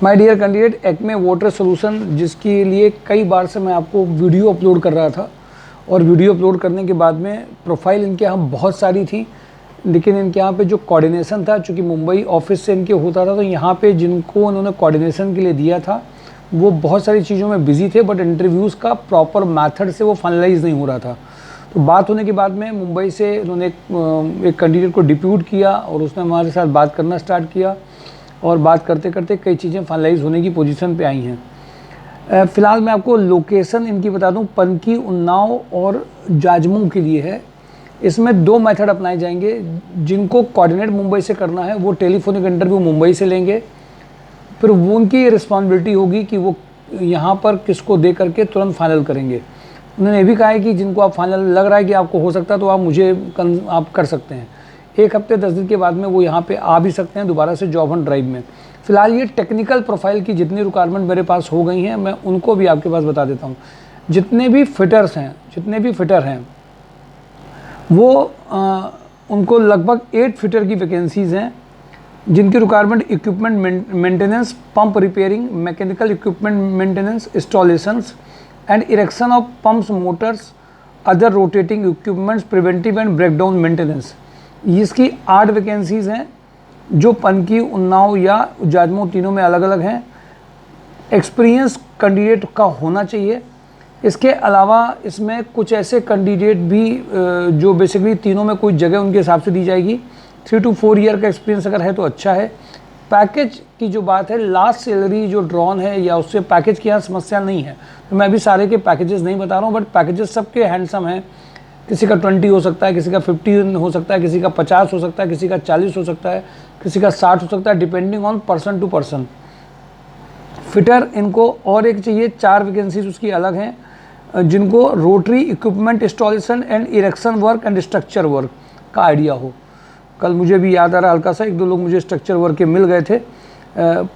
My dear candidate, Acme water solution, जिसके लिए कई बार से मैं आपको वीडियो अपलोड कर रहा था और वीडियो अपलोड करने के बाद में प्रोफाइल इनके यहाँ बहुत सारी थी, लेकिन इनके यहाँ पे जो कोऑर्डिनेशन था, चूँकि मुंबई ऑफिस से इनके होता था, तो यहाँ पे जिनको उन्होंने कोऑर्डिनेशन के लिए दिया था वो बहुत सारी चीज़ों में बिजी थे, बट इंटरव्यूज़ का प्रॉपर मेथड से वो फाइनलाइज नहीं हो रहा था। तो बात होने के बाद में मुंबई से उन्होंने एक कैंडिडेट को डिप्यूट किया और उसने हमारे साथ बात करना स्टार्ट किया और बात करते करते कई चीज़ें फाइनलाइज होने की पोजीशन पे आई हैं। फ़िलहाल मैं आपको लोकेशन इनकी बता दूं, पनकी, उन्नाव और जाजमऊ के लिए है। इसमें दो मेथड अपनाए जाएंगे। जिनको कोऑर्डिनेट मुंबई से करना है वो टेलीफोनिक इंटरव्यू मुंबई से लेंगे, फिर वो उनकी रिस्पॉन्सिबिलिटी होगी कि वो यहाँ पर किसको दे करके तुरंत फाइनल करेंगे। उन्होंने ये भी कहा है कि जिनको आप फाइनल लग रहा है कि आपको हो सकता है तो आप मुझे आप कर सकते हैं। 1 हफ्ते 10 दिन के बाद में वो यहाँ पे आ भी सकते हैं दोबारा से जॉब हंट ड्राइव में। फ़िलहाल ये टेक्निकल प्रोफाइल की जितनी रिक्वायरमेंट मेरे पास हो गई हैं मैं उनको भी आपके पास बता देता हूँ। जितने भी फिटर हैं वो उनको लगभग 8 फिटर की वैकेंसीज़ हैं, जिनकी requirement equipment maintenance, pump repairing, mechanical equipment maintenance, installations and erection of pumps, Motors, other rotating equipments, preventive and breakdown maintenance. इसकी 8 वैकेंसीज़ हैं जो पनकी, उन्नाव या जाजमऊ तीनों में अलग अलग हैं। एक्सपीरियंस कैंडिडेट का होना चाहिए। इसके अलावा इसमें कुछ ऐसे कैंडिडेट भी जो बेसिकली तीनों में कोई जगह उनके हिसाब से दी जाएगी। 3 to 4 ईयर का एक्सपीरियंस अगर है तो अच्छा है। पैकेज की जो बात है, लास्ट सैलरी जो ड्रॉन है या उससे पैकेज की यहाँ समस्या नहीं है, तो मैं अभी सारे के पैकेजेस नहीं बता रहा हूँ, बट पैकेजेस सबके हैंडसम हैं। किसी का 20 हो सकता है, किसी का 15 हो सकता है, किसी का 50 हो सकता है, किसी का 40 हो सकता है, किसी का 60 हो सकता है, depending on person to person. Fitter इनको और एक चाहिए, 4 वैकेंसीज उसकी अलग हैं, जिनको rotary equipment installation and erection work and structure work का आइडिया हो। कल मुझे भी याद आ रहा हल्का सा, 1-2 लोग मुझे स्ट्रक्चर वर्क के मिल गए थे।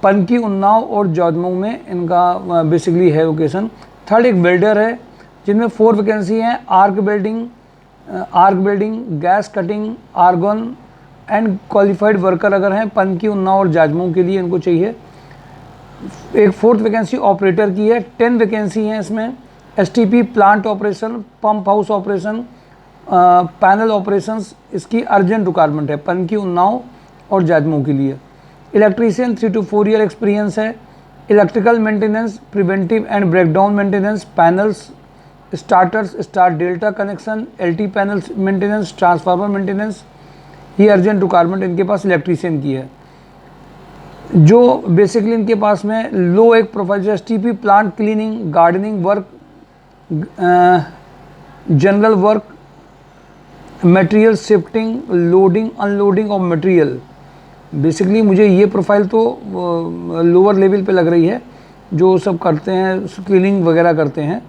पनकी, उन्नाव और जाजमऊ में इनका बेसिकली है लोकेशन। थर्ड एक वेल्डर है, जिनमें 4 वैकेंसी हैं। Arc welding, gas cutting, argon and qualified worker अगर हैं पनकी, उन्नाव और जाजमऊ के लिए इनको चाहिए। एक 4th वैकेंसी ऑपरेटर की है। 10 वैकेंसी हैं इसमें। STP plant operation, pump house operation, panel operations, इसकी अर्जेंट रिक्वायरमेंट है पनकी, उन्नाव और जाजमऊ के लिए। इलेक्ट्रीशियन 3 to 4 ईयर एक्सपीरियंस है। Electrical maintenance, preventive and breakdown maintenance, panels, starters, star delta connection, LT panels maintenance, transformer maintenance, ये urgent requirement इनके पास electrician की है। जो बेसिकली इनके पास में लो एक profile, STP plant cleaning, gardening work, general work, material shifting, loading unloading of material. Basically मुझे ये प्रोफाइल तो लोअर लेवल पे लग रही है, जो सब करते हैं, क्लीनिंग वगैरह करते हैं,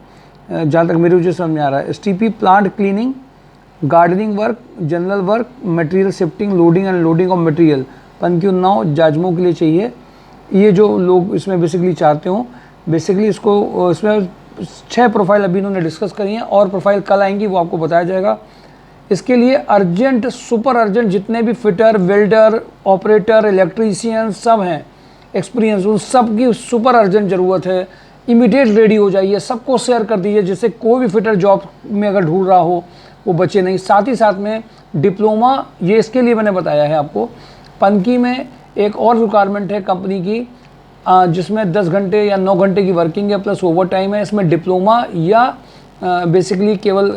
जहाँ तक मेरे मुझे समझ में आ रहा है। STP plant cleaning, gardening work, general work, material shifting, loading and loading of material, Panki, Unnao, Jajmau के लिए चाहिए। ये जो लोग इसमें बेसिकली चाहते हो, बेसिकली इसको इसमें 6 प्रोफाइल अभी इन्होंने डिस्कस करी हैं और प्रोफाइल कल आएंगी, वो आपको बताया जाएगा। इसके लिए अर्जेंट, सुपर अर्जेंट जितने भी फिटर, वेल्डर, ऑपरेटर, इलेक्ट्रीशियन सब हैं एक्सपीरियंस, उन सब की सुपर अर्जेंट ज़रूरत है। इमीडिएट रेडी हो जाइए, सबको शेयर कर दीजिए, जिससे कोई भी फिटर जॉब में अगर ढूंढ रहा हो वो बचे नहीं। साथ ही साथ में डिप्लोमा, ये इसके लिए मैंने बताया है आपको। पनकी में एक और रिक्वायरमेंट है कंपनी की, जिसमें 10 घंटे या 9 घंटे की वर्किंग है प्लस ओवर टाइम है। इसमें डिप्लोमा या बेसिकली केवल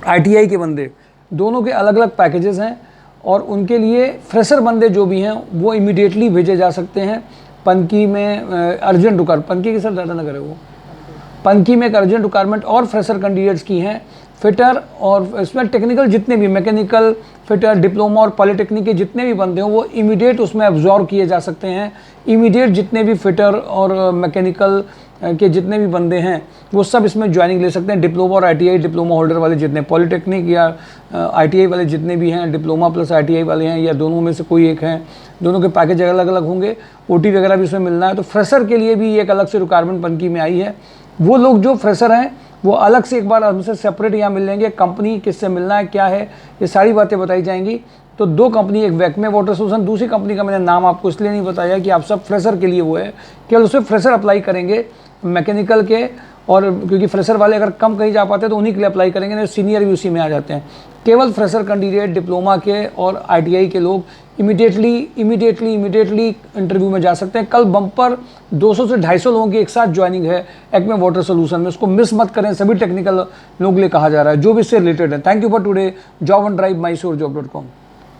ITI के बंदे, दोनों के अलग अलग पैकेजेस हैं और उनके लिए फ्रेशर बंदे जो भी हैं वो इमीडिएटली भेजे जा सकते हैं। पनकी में अर्जेंट रिक्वायरमेंट, पनकी के साथ डाटा नगर है वो, पनकी में एक अर्जेंट रिक्वायरमेंट और फ्रेशर कैंडिडेट्स की हैं। फिटर और इसमें टेक्निकल जितने भी मैकेनिकल फिटर, डिप्लोमा और पॉलिटेक्निक के जितने भी बंदे हैं वो इमीडिएट उसमें एब्जॉर्ब किए जा सकते हैं। इमीडिएट जितने भी फिटर और मैकेनिकल के जितने भी बंदे हैं वो सब इसमें ज्वाइनिंग ले सकते हैं। डिप्लोमा और ITI, डिप्लोमा होल्डर वाले जितने, पॉलिटेक्निक या ITI वाले जितने भी हैं, डिप्लोमा प्लस ITI वाले हैं या दोनों में से कोई एक हैं, दोनों के पैकेज अलग अलग होंगे। OT वगैरह भी इसमें मिलना है। तो फ्रेशर के लिए भी एक अलग से रिक्वायरमेंट पनकी में आई है। वो लोग जो फ्रेशर हैं वो अलग से एक बार हमसे सेपरेट यहाँ मिल लेंगे। कंपनी किससे मिलना है, क्या है, ये सारी बातें बताई बताई जाएंगी। तो दो कंपनी, एक वैक्मे वाटर सोल्यूशन, दूसरी कंपनी का मैंने नाम आपको इसलिए नहीं बताया कि आप सब फ्रेशर के लिए वो है, केवल उसमें फ्रेशर अप्लाई करेंगे मैकेनिकल के, और क्योंकि फ्रेशर वाले अगर कम कहीं जा पाते हैं तो उन्हीं के लिए अप्लाई करेंगे, नहीं सीनियर भी उसी में आ जाते हैं। केवल फ्रेशर कैंडिडेट, डिप्लोमा के और ITI के लोग इमीडिएटली इंटरव्यू में जा सकते हैं। कल बम्पर 200 से 250 लोगों की एक साथ ज्वाइनिंग है एक्मे वाटर सोल्यूशन में, उसको मिस मत करें। सभी टेक्निकल लोगों के लिए कहा जा रहा है जो भी इससे रिलेटेड है। Thank you for today. Job on drive, MySureJob.com।